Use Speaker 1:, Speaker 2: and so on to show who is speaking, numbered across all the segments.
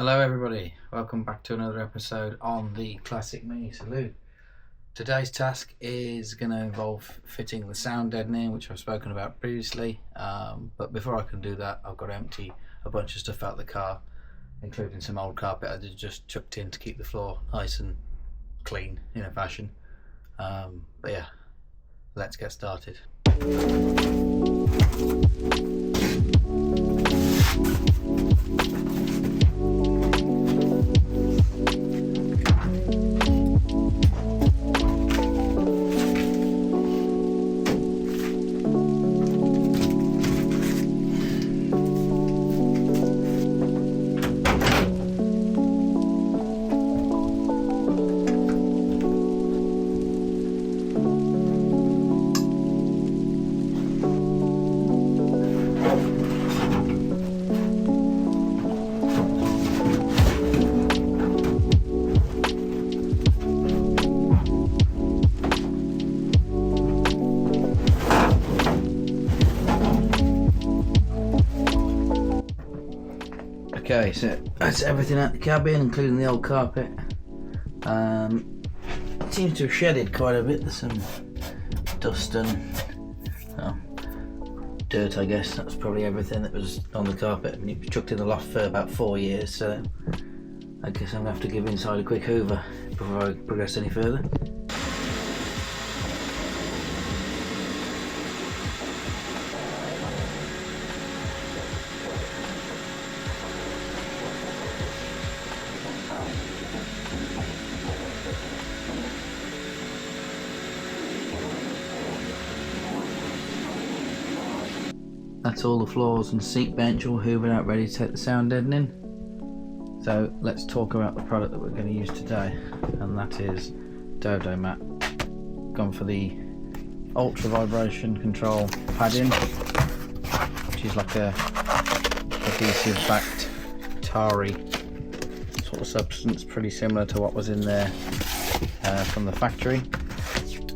Speaker 1: Hello everybody, welcome back to another episode on the Classic Mini Saloon. Today's task is going to involve fitting the sound deadening, which I've spoken about previously, but before I can do that I've got to empty a bunch of stuff out of the car, including some old carpet I just chucked in to keep the floor nice and clean in a fashion. But yeah, let's get started. Okay, so that's everything out the cabin, including the old carpet. It seems to have shedded quite a bit. There's some dust and dirt, I guess. That's probably everything that was on the carpet. I mean, it was chucked in the loft for about 4 years, so I guess I'm going to have to give inside a quick hoover before I progress any further. That's all the floors and seat bench all hoovered out, ready to take the sound deadening. So let's talk about the product that we're going to use today, and that is Dodo Mat. Gone for the ultra vibration control padding, which is like a adhesive backed tarry sort of substance, pretty similar to what was in there from the factory,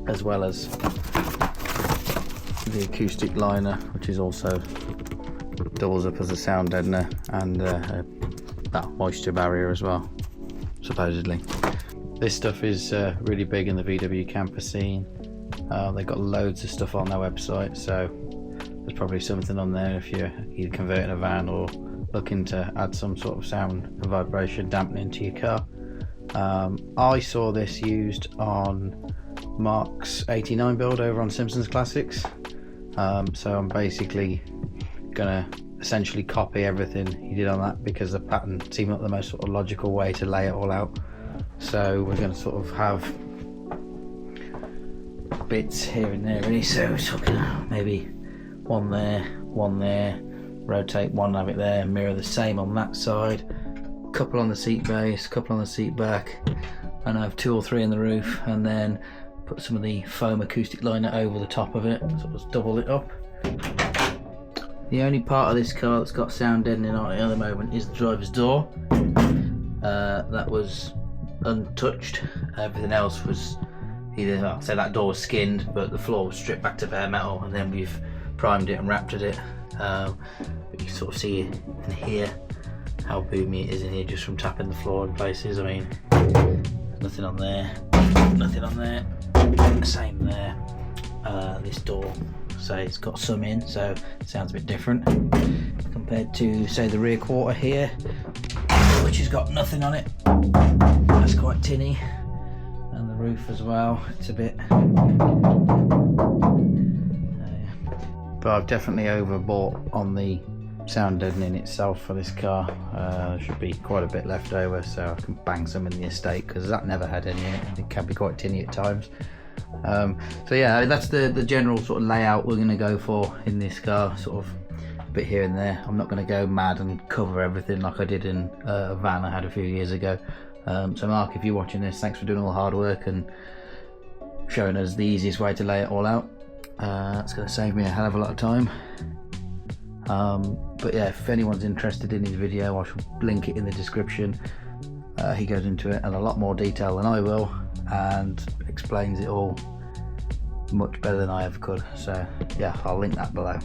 Speaker 1: as well as the acoustic liner, which is also doubles up as a sound deadener and that moisture barrier as well, supposedly. This stuff is really big in the VW camper scene. They've got loads of stuff on their website, so there's probably something on there if you're either converting a van or looking to add some sort of sound and vibration dampening to your car. I saw this used on Marc's 89 build over on Simpsons Classics. So I'm basically gonna essentially copy everything he did on that, because the pattern seemed like the most sort of logical way to lay it all out. So we're gonna sort of have bits here and there really, so we're talking maybe one there, rotate one, have it there, mirror the same on that side, couple on the seat base, couple on the seat back, and I have 2 or 3 in the roof, and then put some of the foam acoustic liner over the top of it, sort of double it up. The only part of this car that's got sound deadening on it at the moment is the driver's door. That was untouched. Everything else was either, I'd say that door was skinned, but the floor was stripped back to bare metal, and then we've primed it and raptored it. But you can sort of see and hear how boomy it is in here just from tapping the floor in places. I mean, nothing on there, nothing on there. Same there. This door, say it's got some in, so it sounds a bit different compared to, say, the rear quarter here, which has got nothing on it. That's quite tinny, and the roof as well. It's a bit. But I've definitely overbought on the sound deadening itself for this car. There should be quite a bit left over, so I can bang some in the estate, because that never had any in it. It can be quite tinny at times. So yeah, that's the general sort of layout we're going to go for in this car, sort of a bit here and there. I'm not going to go mad and cover everything like I did in a van I had a few years ago. So Marc, if you're watching this, thanks for doing all the hard work and showing us the easiest way to lay it all out. It's going to save me a hell of a lot of time. But yeah, if anyone's interested in his video, I shall link it in the description. He goes into it in a lot more detail than I will, and explains it all much better than I ever could. So yeah, I'll link that below.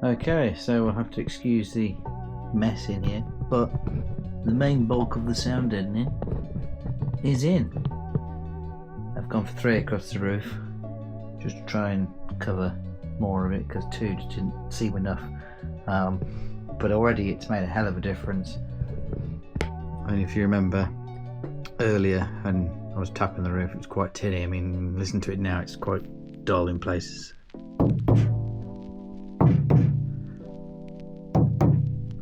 Speaker 1: Okay, so we'll have to excuse the mess in here, but the main bulk of the sound deadening is in. I've gone for 3 across the roof, just to try and cover more of it, because 2 just didn't seem enough. But already it's made a hell of a difference. I mean, if you remember earlier when I was tapping the roof, it was quite tinny. I mean, listen to it now, it's quite dull in places.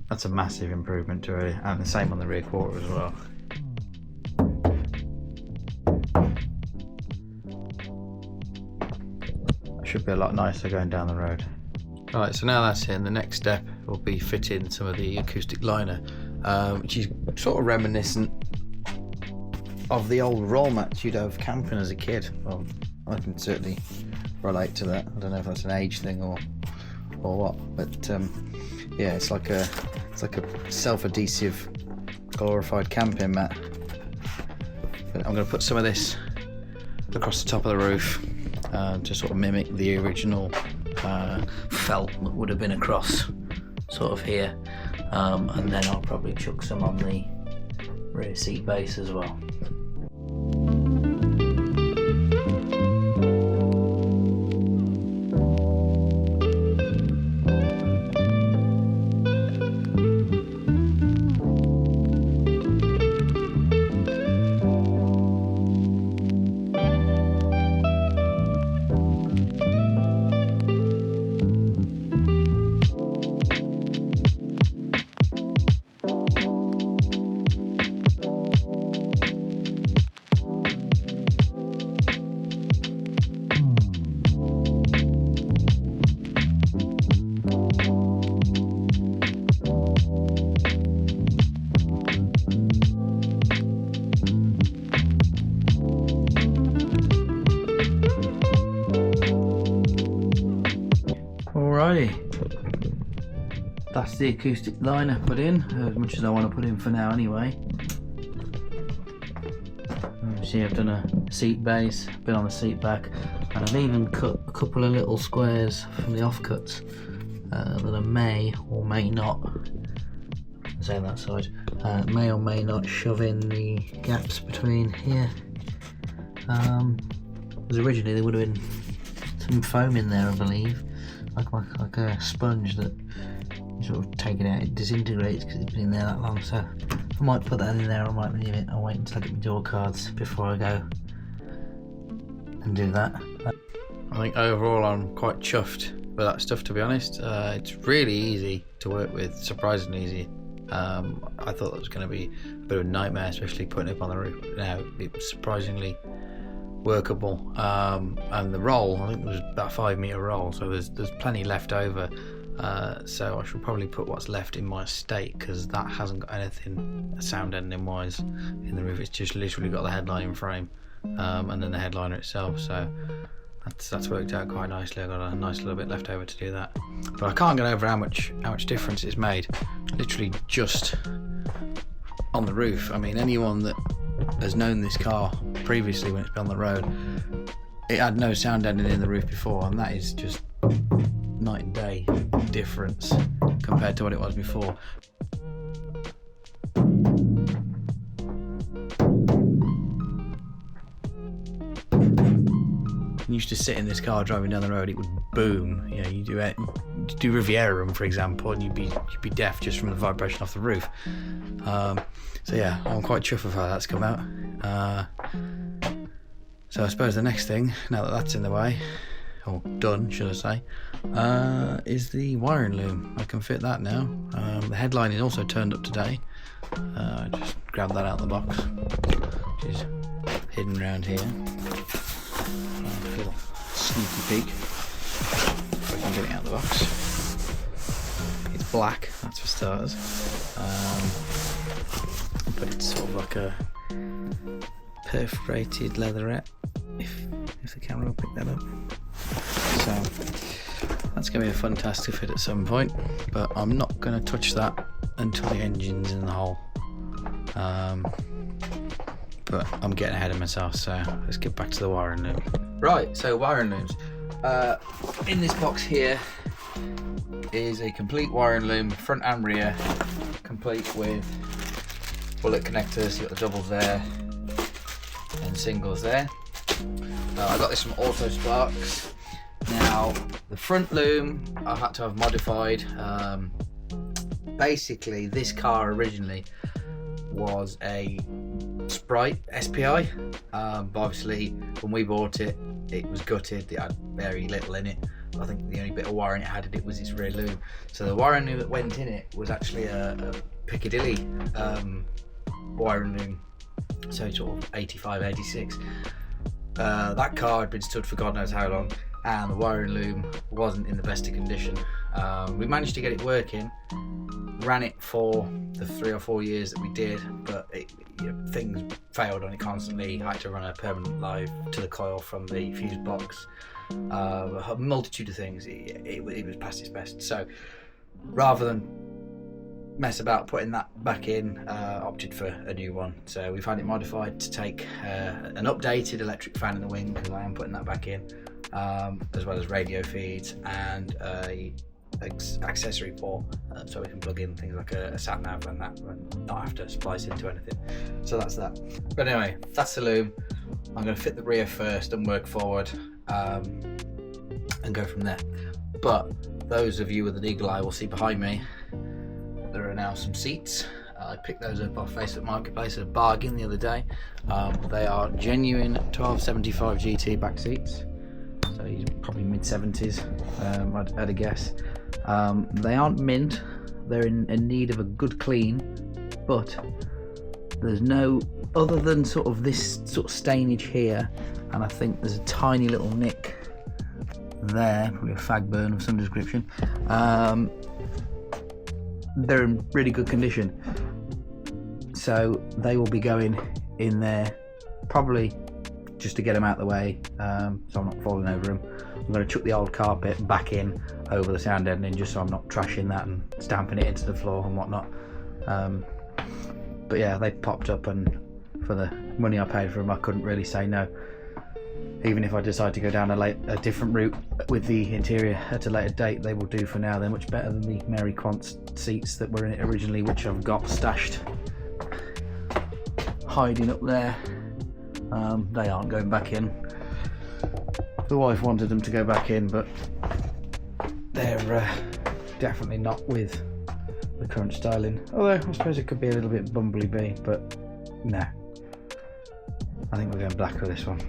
Speaker 1: That's a massive improvement to it, and the same on the rear quarter as well. That should be a lot nicer going down the road. Right, so now that's in, the next step will be fitting some of the acoustic liner, which is sort of reminiscent of the old roll mats you'd have camping as a kid. Well, I can certainly relate to that. I don't know if that's an age thing or what, but yeah, it's like a self-adhesive glorified camping mat. But I'm going to put some of this across the top of the roof to sort of mimic the original felt that would have been across sort of here, and then I'll probably chuck some on the rear seat base as well. Alrighty, that's the acoustic liner put in, as much as I want to put in for now anyway. See, I've done a seat base, been on the seat back, and I've even cut a couple of little squares from the offcuts that I may or may not, say that side, may or may not shove in the gaps between here. Because originally there would have been some foam in there, I believe. Like a sponge that you sort of take it out, it disintegrates because it's been in there that long. So I might put that in there, I might leave it. I'll wait until I get my door cards before I go and do that. I think overall I'm quite chuffed with that stuff, to be honest. It's really easy to work with, surprisingly easy. I thought that was going to be a bit of a nightmare, especially putting it up on the roof. Now it was surprisingly workable, and the roll, I think there was about a 5 metre roll, so there's plenty left over, so I should probably put what's left in my estate, because that hasn't got anything sound deadening wise in the roof. It's just literally got the headlining frame and then the headliner itself, so that's worked out quite nicely. I've got a nice little bit left over to do that, but I can't get over how much difference it's made, literally just on the roof. I mean, anyone that has known this car previously when it's been on the road, it had no sound deadening in the roof before, and that is just night and day difference compared to what it was before. You used to sit in this car driving down the road, it would boom. You know, you do Riviera Room, for example, and you'd be deaf just from the vibration off the roof. So yeah, I'm quite chuffed with how that's come out. So I suppose the next thing, now that that's in the way, or done, should I say, is the wiring loom. I can fit that now. The headline is also turned up today. I just grabbed that out of the box, which is hidden around here. Little sneaky peek, if I can get it out of the box. It's black, that's for starters, but it's sort of like a perforated leatherette, if the camera will pick that up. So that's going to be a fun task to fit at some point, but I'm not going to touch that until the engine's in the hole. But I'm getting ahead of myself, so let's get back to the wiring loom. Right, so wiring looms. In this box here is a complete wiring loom, front and rear, complete with bullet connectors. You've got the doubles there and singles there. I got this from Autosparks. Now, the front loom I had to have modified. Basically, this car originally was a Sprite SPI, but obviously when we bought it, it was gutted. It had very little in it. I think the only bit of wiring it had in it was its rear loom. So the wiring loom that went in it was actually a Piccadilly wiring loom, so sort of 85, 86. That car had been stood for God knows how long, and the wiring loom wasn't in the best of condition. We managed to get it working, ran it for the 3 or 4 years that we did, but things failed on it constantly. I had to run a permanent live to the coil from the fuse box, a multitude of things. It was past its best. So rather than mess about putting that back in, opted for a new one. So we've had it modified to take an updated electric fan in the wing, because I am putting that back in, as well as radio feeds and a accessory port, so we can plug in things like a sat nav and that, and not have to splice into anything. So that's that. But anyway, that's the loom. I'm going to fit the rear first and work forward, and go from there. But those of you with an eagle eye will see behind me there are now some seats. I picked those up off Facebook Marketplace at a bargain the other day. They are genuine 1275 GT back seats, so he's probably mid-70s, I'd guess. They aren't mint, they're in need of a good clean, but there's no, other than sort of this sort of stainage here, and I think there's a tiny little nick there, probably a fag burn of some description. They're in really good condition, so they will be going in there probably just to get them out of the way, so I'm not falling over them. I'm going to chuck the old carpet back in over the sound deadening, just so I'm not trashing that and stamping it into the floor and whatnot. But yeah, they popped up, and for the money I paid for them, I couldn't really say no. Even if I decide to go down a different route with the interior at a later date, they will do for now. They're much better than the Mary Quant's seats that were in it originally, which I've got stashed, hiding up there. They aren't going back in. The wife wanted them to go back in, but they're definitely not with the current styling. Although I suppose it could be a little bit bumbly bee, but no. I think we're going black with this one.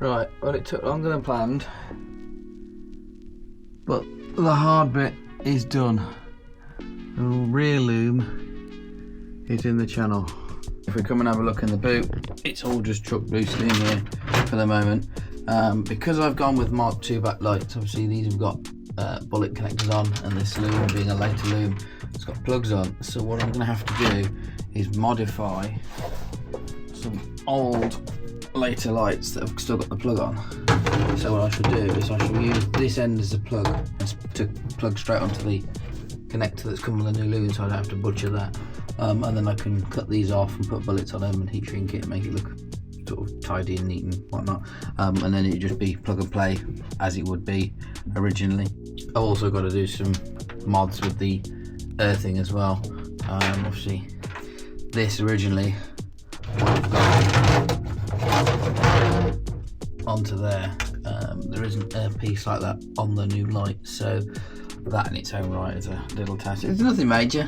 Speaker 1: Right, well, it took longer than planned, but the hard bit is done. The rear loom is in the channel. If we come and have a look in the boot, it's all just chucked loosely in here for the moment. Because I've gone with Marc II backlights, obviously these have got bullet connectors on, and this loom being a later loom, it's got plugs on. So what I'm going to have to do is modify some old later lights that have still got the plug on. So what I shall do is I shall use this end as a plug to plug straight onto the connector that's come with the new loom, so I don't have to butcher that. And then I can cut these off and put bullets on them and heat shrink it and make it look sort of tidy and neat and whatnot. And then it'd just be plug and play as it would be originally. I've also got to do some mods with the earthing as well. Obviously this originally what I've got onto there. There isn't a piece like that on the new light, so that in its own right is a little task. It's nothing major,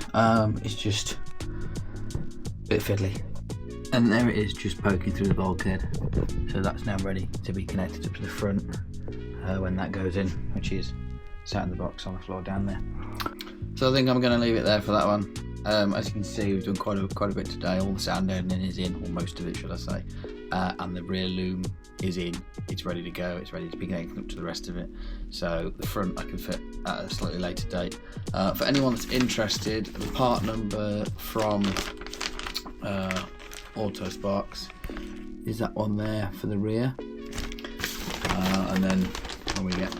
Speaker 1: it's just a bit fiddly. And there it is, just poking through the bulkhead. So that's now ready to be connected up to the front when that goes in, which is sat in the box on the floor down there. So I think I'm going to leave it there for that one. As you can see, we've done quite a bit today. All the sound deadening is in, or most of it should I say, and the rear loom is in. It's ready to go, it's ready to be connected up to the rest of it. So the front I can fit at a slightly later date. For anyone that's interested, the part number from Autosparks is that one there for the rear, and then when we get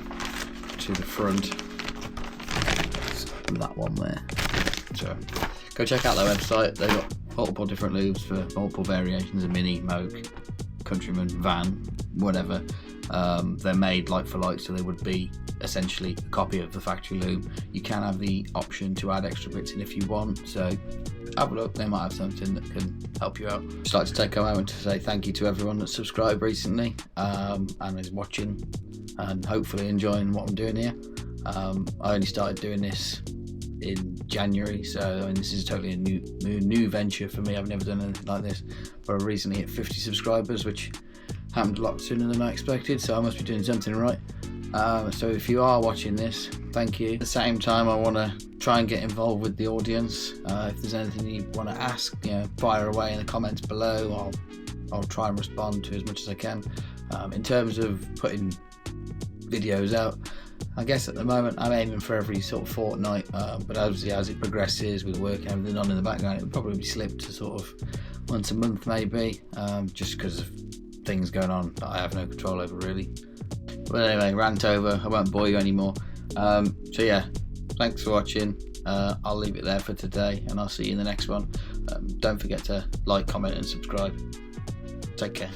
Speaker 1: to the front, it's that one there. So go check out their website. They've got multiple different looms for multiple variations of mini, moke, countryman, van, whatever. They're made like for like, so they would be essentially a copy of the factory loom. You can have the option to add extra bits in if you want, so have a look, they might have something that can help you out. Just like to take a moment to say thank you to everyone that's subscribed recently and is watching and hopefully enjoying what I'm doing here. I only started doing this in January, so I mean, this is totally a new venture for me. I've never done anything like this, but I recently hit 50 subscribers, which happened a lot sooner than I expected, so I must be doing something right. So if you are watching this, thank you. At the same time, I want to try and get involved with the audience. If there's anything you want to ask, fire away in the comments below. I'll try and respond to as much as I can. In terms of putting videos out, I guess at the moment I'm aiming for every sort of fortnight, but obviously as it progresses with work and everything on in the background, it will probably slip to sort of once a month maybe, just because of things going on that I have no control over really. But anyway, rant over, I won't bore you anymore. So yeah, thanks for watching. I'll leave it there for today, and I'll see you in the next one. Don't forget to like, comment and subscribe. Take care.